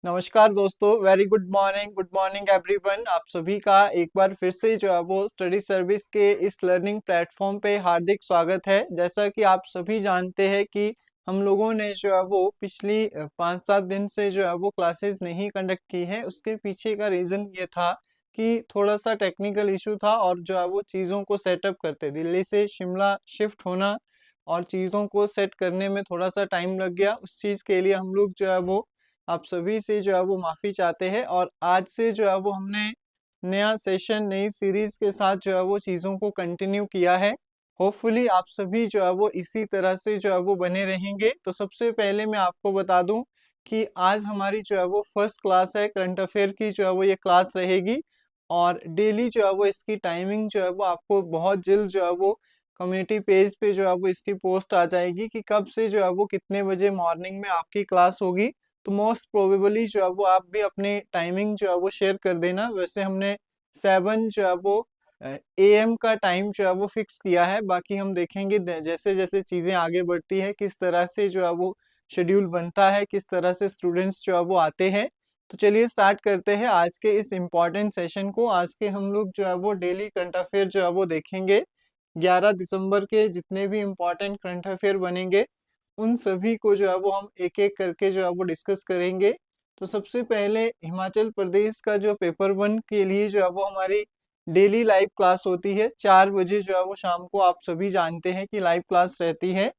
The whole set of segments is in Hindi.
नमस्कार दोस्तों, वेरी गुड मॉर्निंग एवरीवन। आप सभी का एक बार फिर से जो है वो स्टडी सर्विस के इस लर्निंग प्लेटफॉर्म पे हार्दिक स्वागत है। जैसा कि आप सभी जानते हैं कि हम लोगों ने जो है वो पिछली 5-7 दिन से जो है वो क्लासेस नहीं कंडक्ट की है। उसके पीछे का रीज़न ये था कि थोड़ा सा टेक्निकल इशू था और जो है वो चीज़ों को सेटअप करते दिल्ली से शिमला शिफ्ट होना और चीज़ों को सेट करने में थोड़ा सा टाइम लग गया। उस चीज़ के लिए हम लोग जो है वो आप सभी से जो है वो माफ़ी चाहते हैं और आज से जो है वो हमने नया सेशन नई सीरीज के साथ जो है वो चीज़ों को कंटिन्यू किया है। होपफुली आप सभी जो है वो इसी तरह से जो है वो बने रहेंगे। तो सबसे पहले मैं आपको बता दूं कि आज हमारी जो है वो फर्स्ट क्लास है, करंट अफेयर की जो है वो ये क्लास रहेगी और डेली जो है वो इसकी टाइमिंग जो है वो आपको बहुत जल्द जो है वो कम्युनिटी पेज पे जो है वो इसकी पोस्ट आ जाएगी कि कब से जो है वो कितने बजे मॉर्निंग में आपकी क्लास होगी। तो मोस्ट प्रोबेबली जो है वो आप भी अपनी टाइमिंग जो है वो शेयर कर देना। वैसे हमने 7 जो है वो एएम का टाइम जो है वो फिक्स किया है। बाकी हम देखेंगे जैसे जैसे चीज़ें आगे बढ़ती है किस तरह से जो है वो शेड्यूल बनता है, किस तरह से स्टूडेंट्स जो है वो आते हैं। तो चलिए स्टार्ट करते हैं आज के इस इम्पॉर्टेंट सेशन को। आज के हम लोग जो है वो डेली करंट अफेयर जो है वो देखेंगे। 11 दिसंबर के जितने भी इम्पॉर्टेंट करंट अफेयर बनेंगे उन सभी को जो है वो हम एक एक करके जो है वो डिस्कस करेंगे। तो सबसे पहले हिमाचल प्रदेश का जो पेपर 1 के लिए जो है वो हमारी डेली लाइव क्लास होती है 4 बजे जो है वो शाम को। आप सभी जानते हैं कि लाइव क्लास रहती है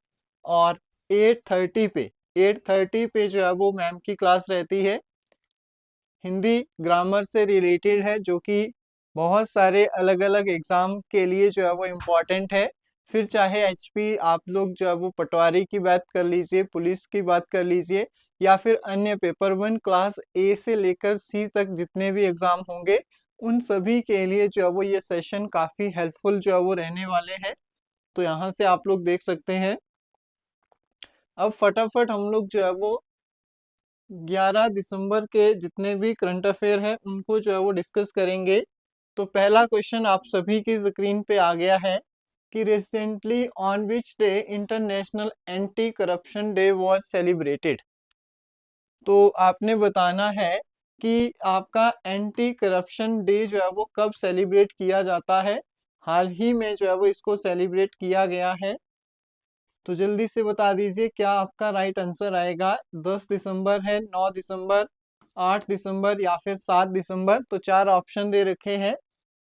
और 8:30 पे जो है वो मैम की क्लास रहती है। हिंदी ग्रामर से रिलेटेड है जो कि बहुत सारे अलग अलग एग्जाम के लिए जो है वो इम्पोर्टेंट है। फिर चाहे एचपी आप लोग जो है वो पटवारी की बात कर लीजिए, पुलिस की बात कर लीजिए या फिर अन्य पेपर 1 क्लास ए से लेकर सी तक जितने भी एग्जाम होंगे उन सभी के लिए जो है वो ये सेशन काफी हेल्पफुल जो है वो रहने वाले हैं। तो यहाँ से आप लोग देख सकते हैं। अब फटाफट हम लोग जो है वो 11 दिसंबर के जितने भी करंट अफेयर है उनको जो है वो डिस्कस करेंगे। तो पहला क्वेश्चन आप सभी की स्क्रीन पे आ गया है कि recently on which day international anti corruption day was celebrated. तो आपने बताना है कि आपका एंटी करप्शन डे जो है वो कब सेलिब्रेट किया जाता है। हाल ही में जो है वो इसको सेलिब्रेट किया गया है। तो जल्दी से बता दीजिए क्या आपका राइट आंसर आएगा। 10 दिसंबर है, 9 दिसंबर, 8 दिसंबर या फिर 7 दिसंबर। तो 4 ऑप्शन दे रखे हैं।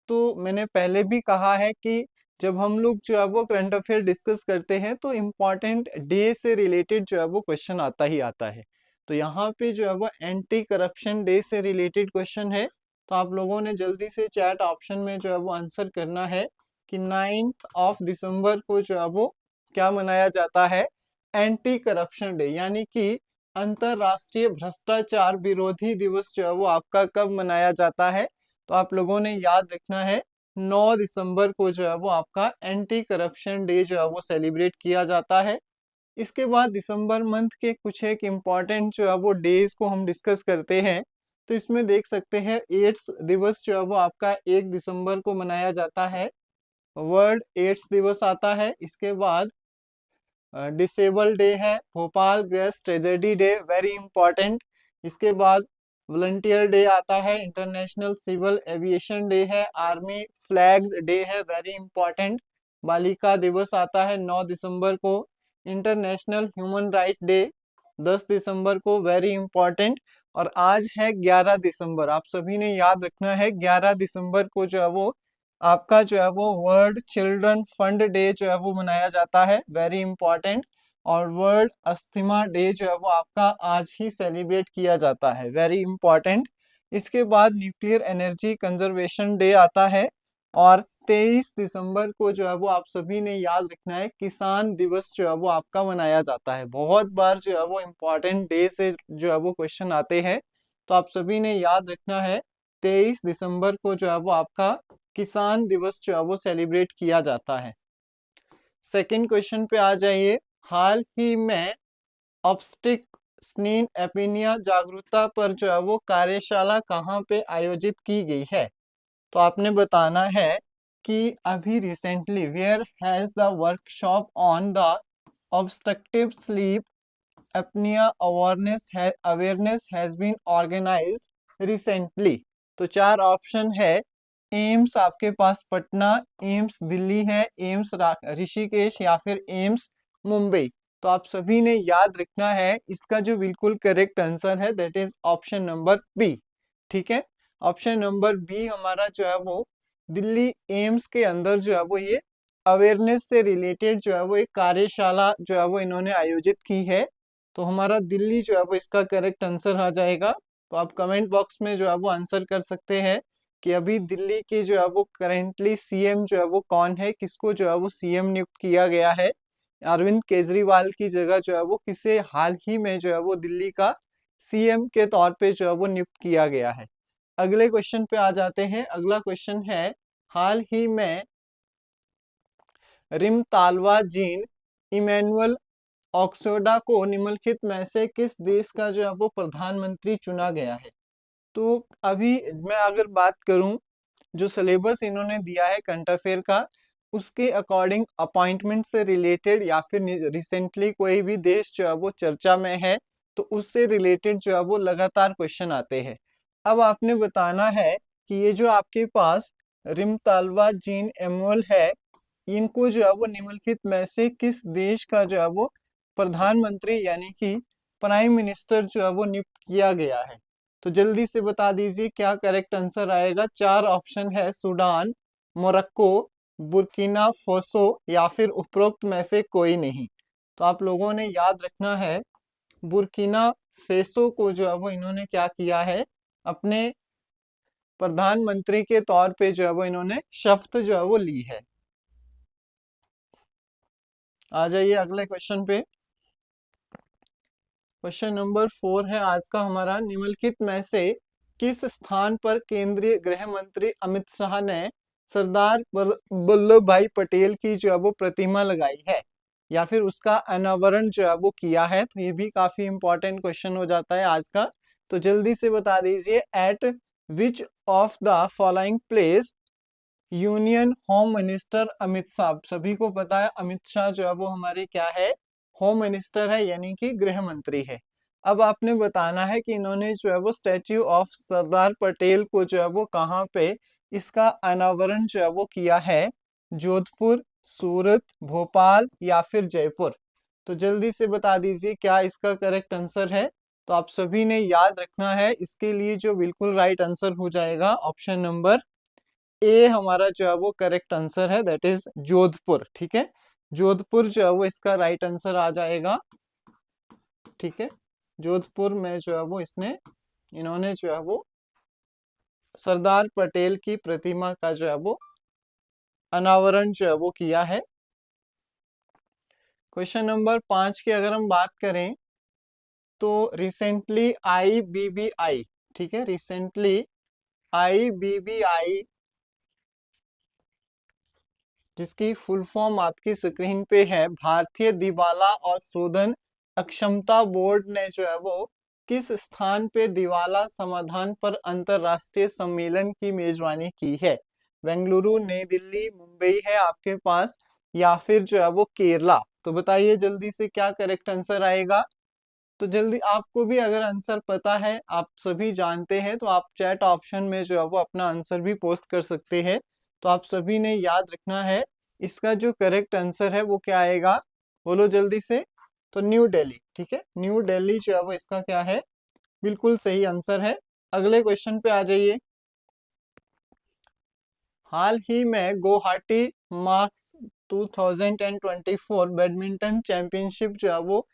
तो मैंने पहले भी कहा है कि जब हम लोग जो है वो करंट अफेयर डिस्कस करते हैं तो इम्पॉर्टेंट डे से रिलेटेड जो है वो क्वेश्चन आता ही आता है। तो यहाँ पे जो है वो एंटी करप्शन डे से रिलेटेड क्वेश्चन है। तो आप लोगों ने जल्दी से चैट ऑप्शन में जो है वो आंसर करना है कि 9 दिसंबर को जो है वो क्या मनाया जाता है। एंटी करप्शन डे यानी कि अंतरराष्ट्रीय भ्रष्टाचार विरोधी दिवस जो है वो आपका कब मनाया जाता है। तो आप लोगों ने याद रखना है 9 दिसंबर को जो है वो आपका एंटी करप्शन डे जो है वो सेलिब्रेट किया जाता है। इसके बाद दिसंबर मंथ के कुछ एक इम्पॉर्टेंट जो है वो डेज को हम डिस्कस करते हैं। तो इसमें देख सकते हैं एड्स दिवस जो है वो आपका 1 दिसंबर को मनाया जाता है। वर्ल्ड एड्स दिवस आता है। इसके बाद डिसेबल डे है, Bhopal gas tragedy day very important. इसके बाद वॉलंटियर डे आता है, इंटरनेशनल सिविल एविएशन डे है, आर्मी फ्लैग डे है वेरी इंपॉर्टेंट। बालिका दिवस आता है 9 दिसंबर को। इंटरनेशनल ह्यूमन राइट डे 10 दिसंबर को वेरी इंपॉर्टेंट। और आज है 11 दिसंबर। आप सभी ने याद रखना है 11 दिसंबर को जो है वो आपका जो है वो वर्ल्ड चिल्ड्रन फंड डे जो है वो मनाया जाता है वेरी इंपॉर्टेंट। और वर्ल्ड अस्थमा डे जो है वो आपका आज ही सेलिब्रेट किया जाता है वेरी इंपॉर्टेंट। इसके बाद न्यूक्लियर एनर्जी कंजर्वेशन डे आता है। और 23 दिसंबर को जो है वो आप सभी ने याद रखना है किसान दिवस जो है वो आपका मनाया जाता है। बहुत बार जो है वो इम्पोर्टेंट डे से जो है वो क्वेश्चन आते हैं। तो आप सभी ने याद रखना है 23 दिसंबर को जो है वो आपका किसान दिवस जो है वो सेलिब्रेट किया जाता है। सेकंड क्वेश्चन पे आ जाइए। हाल ही में ऑब्स्टिक स्नीन एपीनिया जागरूकता पर जो है वो कार्यशाला कहाँ पे आयोजित की गई है। तो आपने बताना है कि अभी recently where has the workshop on the obstructive sleep apnea awareness has been organized recently? तो 4 ऑप्शन है। एम्स आपके पास पटना, एम्स दिल्ली है, एम्स ऋषिकेश या फिर एम्स मुंबई। तो आप सभी ने याद रखना है, इसका जो बिल्कुल करेक्ट आंसर है that is option number B. ठीक है, ऑप्शन नंबर बी हमारा जो है वो दिल्ली एम्स के अंदर जो है वो ये अवेयरनेस से रिलेटेड जो है वो एक कार्यशाला जो है वो इन्होंने आयोजित की है। तो हमारा दिल्ली जो है वो इसका करेक्ट आंसर आ जाएगा। तो आप कमेंट बॉक्स में जो है वो आंसर कर सकते हैं कि अभी दिल्ली के जो है वो करेंटली सीएम जो है वो कौन है, किसको जो है वो सीएम नियुक्त किया गया है। अरविंद केजरीवाल की जगह जो है वो किसे हाल ही में जो है वो दिल्ली का सीएम के तौर पे जो है वो नियुक्त किया गया है। अगले क्वेश्चन पे आ जाते हैं। अगला क्वेश्चन है, हाल ही में रिमतालवा जीन इमैनुअल ऑक्सोडा को निम्नलिखित में से किस देश का जो है वो प्रधानमंत्री चुना गया है? तो अभी मैं अगर बात करूं, जो सिलेबस इन्होंने दिया है करंट अफेयर का, उसके अकॉर्डिंग अपॉइंटमेंट से रिलेटेड या फिर रिसेंटली कोई भी देश जो है वो चर्चा में है तो उससे रिलेटेड जो है वो लगातार क्वेश्चन आते हैं। अब आपने बताना है कि ये जो आपके पास रिमतालवा जीन एमुअल है, इनको जो है वो निम्नलिखित में से किस देश का जो है वो प्रधानमंत्री यानी कि प्राइम मिनिस्टर जो है वो नियुक्त किया गया है? तो जल्दी से बता दीजिए क्या करेक्ट आंसर आएगा। 4 ऑप्शन है, सूडान, मोरक्को, बुर्किना फासो या फिर उपरोक्त में से कोई नहीं। तो आप लोगों ने याद रखना है, बुर्किना फेसो को जो है वो इन्होंने क्या किया है, अपने प्रधानमंत्री के तौर पे जो है वो इन्होंने शपथ जो है वो ली है। आ जाइए अगले क्वेश्चन पे। क्वेश्चन नंबर 4 है आज का हमारा, निम्नलिखित में से किस स्थान पर केंद्रीय गृह मंत्री अमित शाह ने सरदार वल्लभ भाई पटेल की जो है वो प्रतिमा लगाई है या फिर उसका अनावरण जो है वो किया है? तो ये भी काफी इंपॉर्टेंट क्वेश्चन हो जाता है आज का। तो जल्दी से बता दीजिए, eight which of the following place union home minister Amit Shah, सभी को पता है अमित शाह जो है वो हमारे क्या है, होम मिनिस्टर है यानी कि गृह मंत्री है। अब आपने बताना है कि इन्होंने जो है वो स्टैच्यू ऑफ सरदार पटेल को जो है वो कहाँ पे इसका अनावरण जो है वो किया है, जोधपुर, सूरत, भोपाल या फिर जयपुर? तो जल्दी से बता दीजिए क्या इसका करेक्ट आंसर है। तो आप सभी ने याद रखना है, इसके लिए जो बिल्कुल राइट आंसर हो जाएगा ऑप्शन नंबर ए हमारा जो है वो करेक्ट आंसर है, दैट इज जोधपुर। ठीक है, जोधपुर जो है वो इसका राइट आंसर आ जाएगा। ठीक है, जोधपुर में जो है वो इन्होंने जो है वो सरदार पटेल की प्रतिमा का जो है वो अनावरण जो है वो किया है। क्वेश्चन नंबर 5 की अगर हम बात करें तो रिसेंटली IBBI, ठीक है, रिसेंटली IBBI जिसकी फुल फॉर्म आपकी स्क्रीन पे है, भारतीय दिवाला और शोधन अक्षमता बोर्ड ने जो है वो किस स्थान पे दिवाला समाधान पर अंतरराष्ट्रीय सम्मेलन की मेजबानी की है? बेंगलुरु, नई दिल्ली, मुंबई है आपके पास या फिर जो है वो केरला? तो बताइए जल्दी से क्या करेक्ट आंसर आएगा। तो जल्दी आपको भी अगर आंसर पता है, आप सभी जानते हैं, तो आप चैट ऑप्शन में जो है वो अपना आंसर भी पोस्ट कर सकते हैं। तो आप सभी ने याद रखना है, इसका जो करेक्ट आंसर है वो क्या आएगा, बोलो जल्दी से। तो न्यू दिल्ली। ठीक है, न्यू दिल्ली जो है वो इसका क्या है, बिल्कुल सही आंसर है। अगले क्वेश्चन पे आ जाइए। हाल ही में गुवाहाटी मार्क्स 2024 बैडमिंटन चैंपियनशिप जो है वो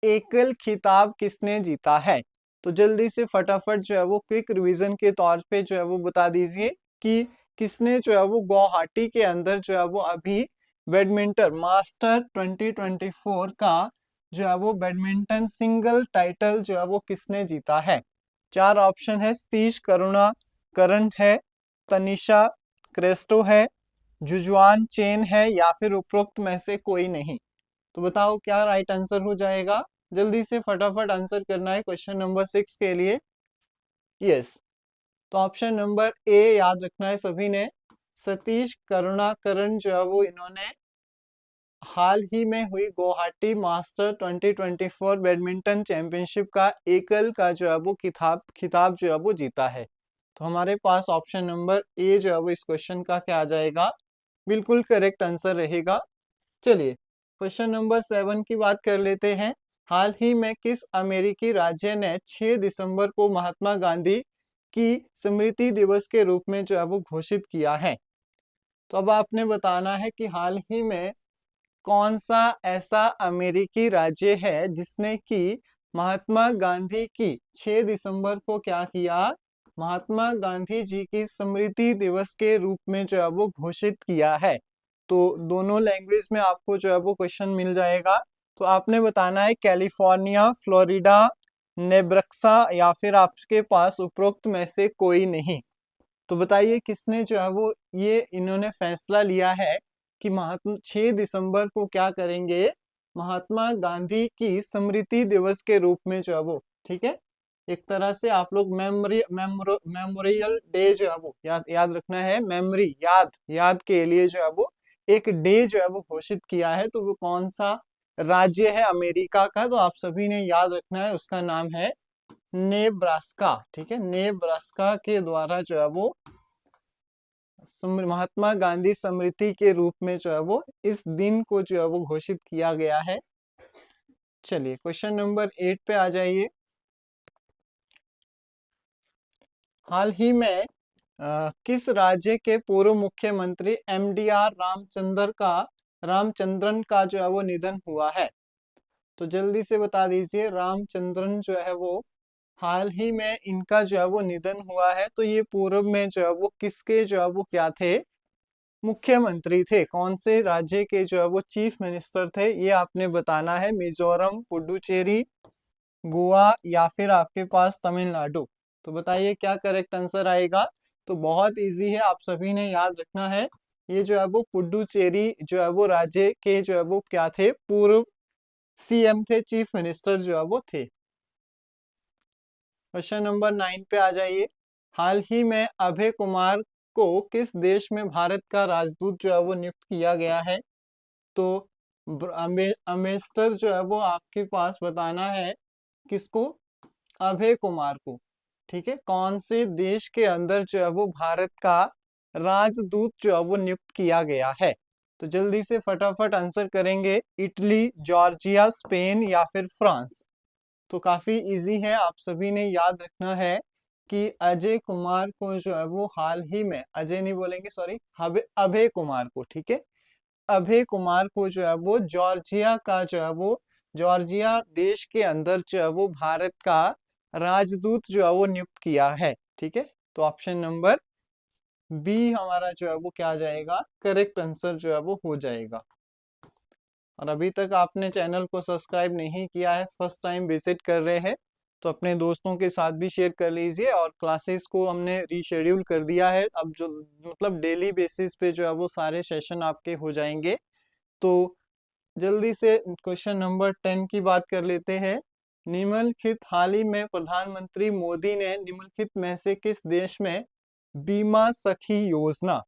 एकल खिताब किसने जीता है? तो जल्दी से फटाफट जो है वो क्विक रिवीजन के तौर पे जो है वो बता दीजिए कि किसने जो है वो गुवाहाटी के अंदर जो है वो अभी बैडमिंटन मास्टर 2024 का जो है वो बैडमिंटन सिंगल टाइटल जो है वो किसने जीता है? 4 ऑप्शन है, सतीश करुणा करण है, तनिषा क्रेस्टो है, जुजुआन चेन है या फिर उपरोक्त में से कोई नहीं? तो बताओ क्या राइट आंसर हो जाएगा। जल्दी से फटाफट आंसर करना है क्वेश्चन नंबर 6 के लिए। यस, तो ऑप्शन नंबर ए याद रखना है सभी ने, सतीश करुणाकरण जो है वो इन्होंने हाल ही में हुई गुवाहाटी मास्टर 2024 बैडमिंटन चैंपियनशिप का एकल का जो है वो खिताब जो है वो जीता है? तो हमारे पास ऑप्शन नंबर ए जो है वो इस क्वेश्चन का क्या आ जाएगा, बिल्कुल करेक्ट आंसर रहेगा। चलिए क्वेश्चन नंबर 7 की बात कर लेते हैं। हाल ही में किस अमेरिकी राज्य ने 6 दिसंबर को महात्मा गांधी की स्मृति दिवस के रूप में जो है वो घोषित किया है? तो अब आपने बताना है कि हाल ही में कौन सा ऐसा अमेरिकी राज्य है जिसने कि महात्मा गांधी की 6 दिसंबर को क्या किया, महात्मा गांधी जी की स्मृति दिवस के रूप में जो है वो घोषित किया है। तो दोनों लैंग्वेज में आपको जो है वो क्वेश्चन मिल जाएगा। तो आपने बताना है कैलिफोर्निया, फ्लोरिडा, नेब्रास्का या फिर आपके पास उपरोक्त में से कोई नहीं। तो बताइए किसने जो है वो ये इन्होंने फैसला लिया है कि महात्मा 6 दिसंबर को क्या करेंगे, महात्मा गांधी की स्मृति दिवस के रूप में जो है वो, ठीक है, एक तरह से आप लोग मेमोरियल डे जो है वो याद याद रखना है, मेमोरी याद याद के लिए जो है वो एक डे जो है वो घोषित किया है। तो वो कौन सा राज्य है अमेरिका का, तो आप सभी ने याद रखना है, उसका नाम है नेब्रास्का। ठीक है, नेब्रास्का के द्वारा जो है वो महात्मा गांधी स्मृति के रूप में जो है वो इस दिन को जो है वो घोषित किया गया है। चलिए क्वेश्चन नंबर 8 पे आ जाइए। हाल ही में किस राज्य के पूर्व मुख्यमंत्री एमडीआर रामचंद्रन का जो है वो निधन हुआ है? तो जल्दी से बता दीजिए, रामचंद्रन जो है वो हाल ही में इनका जो है वो निधन हुआ है। तो ये पूर्व में जो है वो किसके जो है वो क्या थे, मुख्यमंत्री थे, कौन से राज्य के जो है वो चीफ मिनिस्टर थे, ये आपने बताना है। मिजोरम, पुडुचेरी, गोवा या फिर आपके पास तमिलनाडु। तो बताइए क्या करेक्ट आंसर आएगा। तो बहुत इजी है, आप सभी ने याद रखना है। ये जो है वो पुडुचेरी जो है वो राज्य के जो है वो क्या थे, पूर्व सीएम थे, चीफ मिनिस्टर जो है वो थे। क्वेश्चन नंबर 9 पे आ जाइए। हाल ही में अभय कुमार को किस देश में भारत का राजदूत जो है वो नियुक्त किया गया है? तो अम्बेसडर जो है वो आपके पास बताना है किसको, अभय कुमार को। ठीक है, कौन से देश के अंदर जो है वो भारत का राजदूत जो है वो नियुक्त किया गया है? तो जल्दी से फटाफट आंसर करेंगे, इटली, जॉर्जिया, स्पेन या फिर फ्रांस। तो काफी इजी है, आप सभी ने याद रखना है कि अजय कुमार को जो है वो हाल ही में, अजय नहीं बोलेंगे सॉरी, अभय कुमार को, ठीक है, अभय कुमार को जो है वो जॉर्जिया का जो है वो, जॉर्जिया देश के अंदर जो है वो भारत का राजदूत जो है वो नियुक्त किया है। ठीक है, तो ऑप्शन नंबर बी हमारा जो है वो क्या आ जाएगा, करेक्ट आंसर जो है वो हो जाएगा। और अभी तक आपने चैनल को सब्सक्राइब नहीं किया है, फर्स्ट टाइम विजिट कर रहे हैं, तो अपने दोस्तों के साथ भी शेयर कर लीजिए। और क्लासेस को हमने रीशेड्यूल कर दिया है, अब जो मतलब डेली बेसिस पे जो है वो सारे सेशन आपके हो जाएंगे। तो जल्दी से क्वेश्चन नंबर 10 की बात कर लेते हैं। निम्नलिखित हाल ही में प्रधानमंत्री मोदी ने निम्नलिखित में से किस देश में बीमा सखी योजना,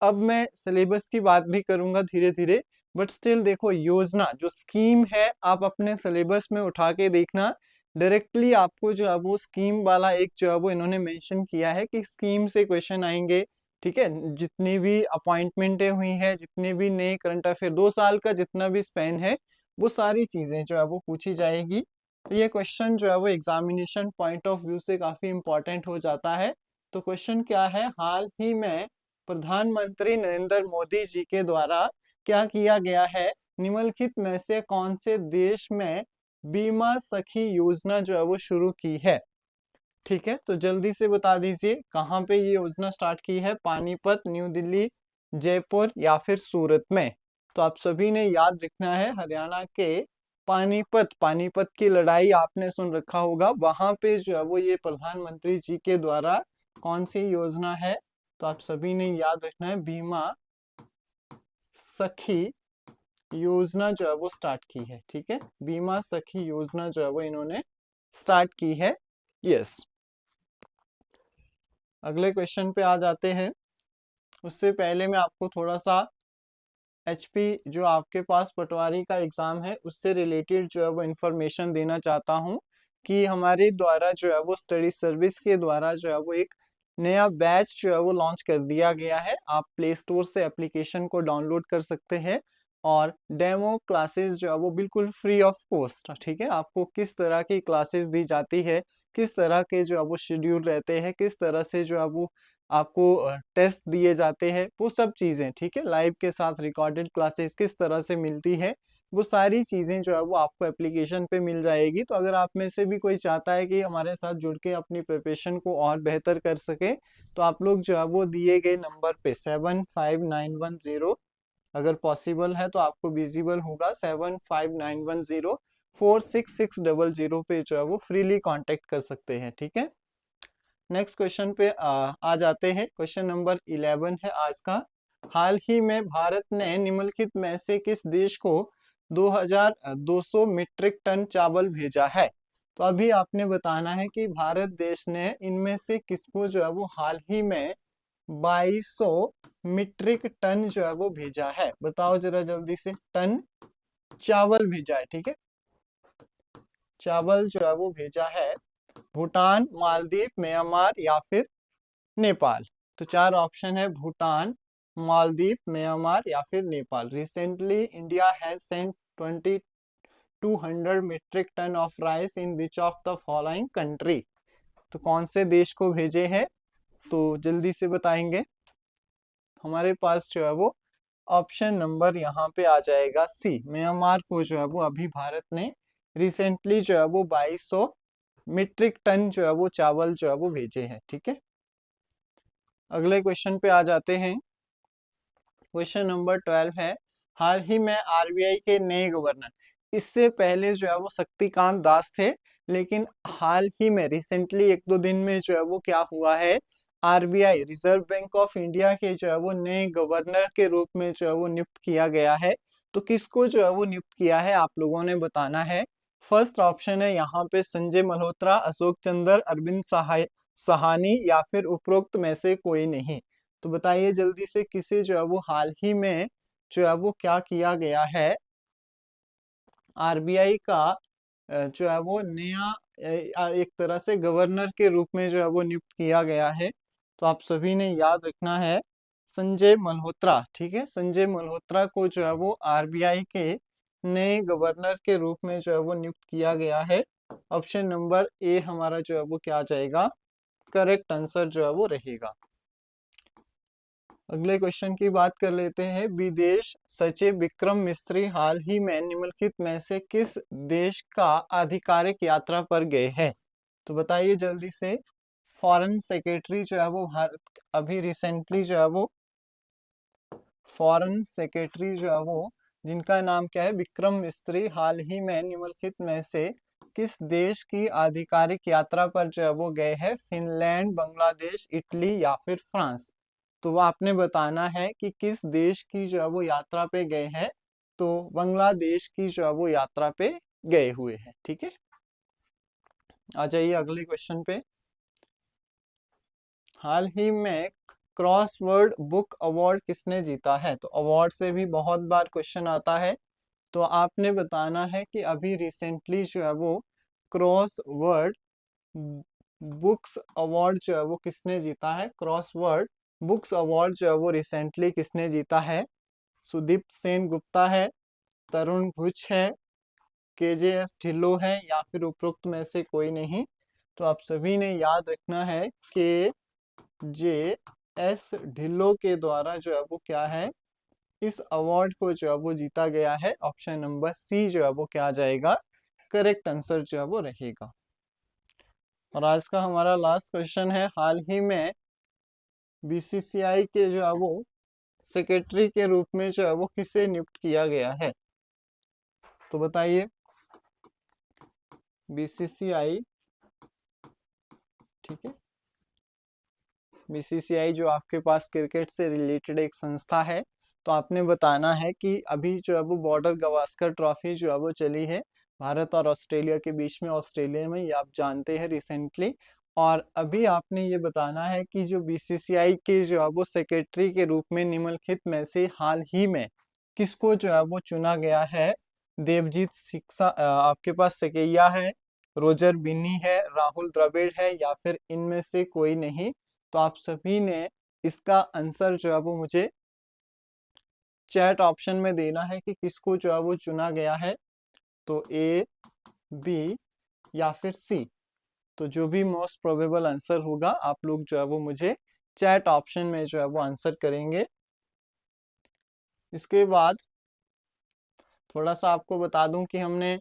अब मैं सिलेबस की बात भी करूंगा धीरे धीरे, बट स्टिल देखो योजना जो स्कीम है आप अपने सिलेबस में उठा के देखना, डायरेक्टली आपको जो है वो स्कीम वाला एक जो है वो इन्होंने मेंशन किया है कि स्कीम से क्वेश्चन आएंगे। ठीक है, जितनी भी अपॉइंटमेंटें हुई हैं, जितने भी नए करंट अफेयर 2 साल का जितना भी स्पेन है, वो सारी चीजें जो है वो पूछी जाएगी। तो ये क्वेश्चन जो है वो एग्जामिनेशन पॉइंट ऑफ व्यू से काफी इंपॉर्टेंट हो जाता है। तो क्वेश्चन क्या है, हाल ही में प्रधानमंत्री नरेंद्र मोदी जी के द्वारा क्या किया गया है, निम्नलिखित में से कौन से देश में बीमा सखी योजना जो है वो शुरू की है? ठीक है, तो जल्दी से बता दीजिए कहाँ पे ये योजना स्टार्ट की है, पानीपत, न्यू दिल्ली, जयपुर या फिर सूरत में? तो आप सभी ने याद रखना है, हरियाणा के पानीपत की लड़ाई आपने सुन रखा होगा, वहां पे जो है वो ये प्रधानमंत्री जी के द्वारा कौन सी योजना है, तो आप सभी ने याद रखना है, बीमा सखी योजना जो है वो स्टार्ट की है। ठीक है, बीमा सखी योजना जो है वो इन्होंने स्टार्ट की है। यस, अगले क्वेश्चन पे आ जाते हैं। उससे पहले मैं आपको थोड़ा सा एचपी जो आपके पास पटवारी का एग्जाम है उससे रिलेटेड जो है वो इंफॉर्मेशन देना चाहता हूँ कि हमारे द्वारा जो है वो स्टडी सर्विस के द्वारा जो है वो एक नया बैच जो है वो लॉन्च कर दिया गया है। आप प्ले स्टोर से एप्लीकेशन को डाउनलोड कर सकते हैं और डेमो क्लासेस जो है वो बिल्कुल फ्री ऑफ कॉस्ट, ठीक है। आपको किस तरह की क्लासेस दी जाती है, किस तरह के जो है वो शेड्यूल रहते हैं, किस तरह से जो है वो आपको टेस्ट दिए जाते हैं, वो सब चीज़ें, ठीक है। लाइव के साथ रिकॉर्डेड क्लासेस किस तरह से मिलती है, वो सारी चीज़ें जो है वो आपको एप्लीकेशन पे मिल जाएगी। तो अगर आप में से भी कोई चाहता है कि हमारे साथ जुड़ के अपनी प्रिपरेशन को और बेहतर कर सके, तो आप लोग जो है वो दिए गए नंबर पे 75910, अगर पॉसिबल है तो आपको विजिबल होगा 75910 46600 पे जो है वो फ्रीली कांटेक्ट कर सकते हैं, ठीक है। नेक्स्ट क्वेश्चन पे आ जाते हैं। क्वेश्चन नंबर 11 है आज का। हाल ही में भारत ने निम्नलिखित में से किस देश को 2200 मीट्रिक टन चावल भेजा है? तो अभी आपने बताना है कि भारत देश ने इनमें से किसको जो है वो हाल ही में 2200 मीट्रिक टन जो है वो भेजा है। बताओ जरा जल्दी से। टन चावल भेजा है, ठीक है। चावल जो है वो भेजा है भूटान, मालदीव, म्यांमार या फिर नेपाल। तो चार ऑप्शन है, भूटान, मालदीव, म्यांमार या फिर Nepal. Recently India has sent 2200 metric ton of rice in which of the following country? तो कौन से देश को भेजे हैं? तो जल्दी से बताएंगे। हमारे पास जो है वो ऑप्शन नंबर यहाँ पे आ जाएगा सी, म्यांमार को जो है वो अभी भारत ने रिसेंटली जो है वो 2200 मीट्रिक टन जो है वो चावल जो है वो भेजे हैं, ठीक है। अगले क्वेश्चन पे आ जाते हैं। क्वेश्चन नंबर 12 है। हाल ही में आरबीआई के नए गवर्नर, इससे पहले जो है वो शक्तिकांत दास थे, लेकिन हाल ही में रिसेंटली एक दो दिन में जो है वो क्या हुआ है, RBI reserve bank of India के जो है वो नए गवर्नर के रूप में जो है वो नियुक्त किया गया है। तो किसको जो है वो नियुक्त किया है आप लोगों ने बताना है। फर्स्ट ऑप्शन है यहाँ पे संजय मल्होत्रा, अशोक चंद्र, अरविंद सहानी या फिर उपरोक्त में से कोई नहीं। तो बताइए जल्दी से, किसे जो है वो हाल ही में जो है वो क्या किया गया है, आरबीआई का जो है वो नया एक तरह से गवर्नर के रूप में जो है वो नियुक्त किया गया है। तो आप सभी ने याद रखना है संजय मल्होत्रा, ठीक है। संजय मल्होत्रा को जो है वो आरबीआई के नए गवर्नर के रूप में जो है वो नियुक्त किया गया है। ऑप्शन नंबर ए हमारा जो है वो क्या जाएगा, करेक्ट आंसर जो है वो रहेगा। अगले क्वेश्चन की बात कर लेते हैं। विदेश सचिव विक्रम मिस्त्री हाल ही में निम्नलिखित में से किस देश का आधिकारिक यात्रा पर गए हैं? तो बताइए जल्दी से। फॉरेन सेक्रेटरी जो है वो भारत अभी रिसेंटली जो है वो फॉरेन सेक्रेटरी जो है वो जिनका नाम क्या है, विक्रम मिस्त्री, हाल ही में निम्नलिखित में से किस देश की आधिकारिक यात्रा पर जो है वो गए हैं? फिनलैंड, बांग्लादेश, इटली या फिर फ्रांस। तो वो आपने बताना है कि किस देश की जो है वो यात्रा पे गए हैं। तो बांग्लादेश की जो है वो यात्रा पे गए हुए हैं, ठीक है। आ जाइए अगले क्वेश्चन पे। हाल ही में क्रॉसवर्ड बुक अवार्ड किसने जीता है? तो अवार्ड से भी बहुत बार क्वेश्चन आता है। तो आपने बताना है कि अभी रिसेंटली जो है वो क्रॉसवर्ड बुक्स अवार्ड जो है वो किसने जीता है? क्रॉसवर्ड बुक्स अवार्ड जो है वो रिसेंटली किसने जीता है? सुदीप सेन गुप्ता है, तरुण घुच है, केजेएस ढिल्लो है या फिर उपरोक्त में से कोई नहीं। तो आप सभी ने याद रखना है कि जे एस ढिल्लो के द्वारा जो है वो क्या है, इस अवार्ड को जो है वो जीता गया है। ऑप्शन नंबर सी जो है वो क्या आ जाएगा, करेक्ट आंसर जो है वो रहेगा। और आज का हमारा लास्ट क्वेश्चन है। हाल ही में बीसीसीआई के जो है वो सेक्रेटरी के रूप में जो है वो किसे नियुक्त किया गया है? तो बताइए। बीसीसीआई, ठीक है, बीसीसीआई जो आपके पास क्रिकेट से रिलेटेड एक संस्था है। तो आपने बताना है कि अभी जो है वो बॉर्डर गवास्कर ट्रॉफी जो है वो चली है भारत और ऑस्ट्रेलिया के बीच में, ऑस्ट्रेलिया में, ये आप जानते हैं रिसेंटली। और अभी आपने ये बताना है कि जो बीसीसीआई के जो है वो सेक्रेटरी के रूप में निम्नलिखित में से हाल ही में किसको जो है वो चुना गया है? देवजीत शिक्षा आपके पास सकैया है, रोजर बिन्नी है, राहुल द्रविड़ है, या फिर इनमें से कोई नहीं। तो आप सभी ने इसका आंसर जो है वो मुझे चैट ऑप्शन में देना है कि किसको जो है वो चुना गया है। तो ए, बी या फिर सी। तो जो भी मोस्ट प्रोबेबल आंसर होगा आप लोग जो है वो मुझे चैट ऑप्शन में जो है वो आंसर करेंगे। इसके बाद थोड़ा सा आपको बता दूं कि हमने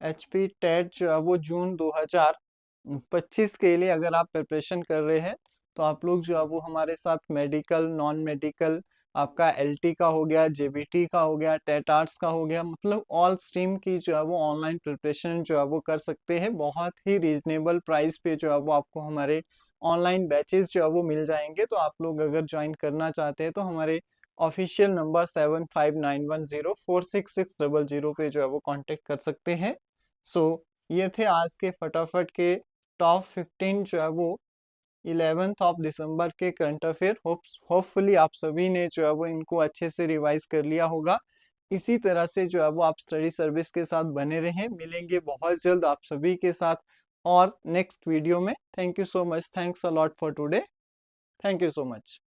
HP टेट जो है वो जून 2025 के लिए अगर आप प्रिपरेशन कर रहे हैं तो आप लोग जो है वो हमारे साथ मेडिकल, नॉन मेडिकल, आपका LT का हो गया, JBT का हो गया, टेट आर्ट्स का हो गया, मतलब ऑल स्ट्रीम की जो है वो ऑनलाइन प्रिपरेशन जो है वो कर सकते हैं। बहुत ही रीजनेबल प्राइस पे जो है वो आपको हमारे ऑनलाइन बैचेस जो है वो मिल जाएंगे। तो आप लोग अगर ज्वाइन करना चाहते हैं तो हमारे ऑफिशियल नंबर 7591046600 पे जो है वो कांटेक्ट कर सकते हैं। सो ये थे आज के फटाफट के टॉप 15 जो है वो 11th ऑफ दिसंबर के करंट अफेयर। होपफुली आप सभी ने जो है वो इनको अच्छे से रिवाइज कर लिया होगा। इसी तरह से जो है वो आप स्टडी सर्विस के साथ बने रहें। मिलेंगे बहुत जल्द आप सभी के साथ और नेक्स्ट वीडियो में। Thank you so much, thanks a lot for today, thank you so much.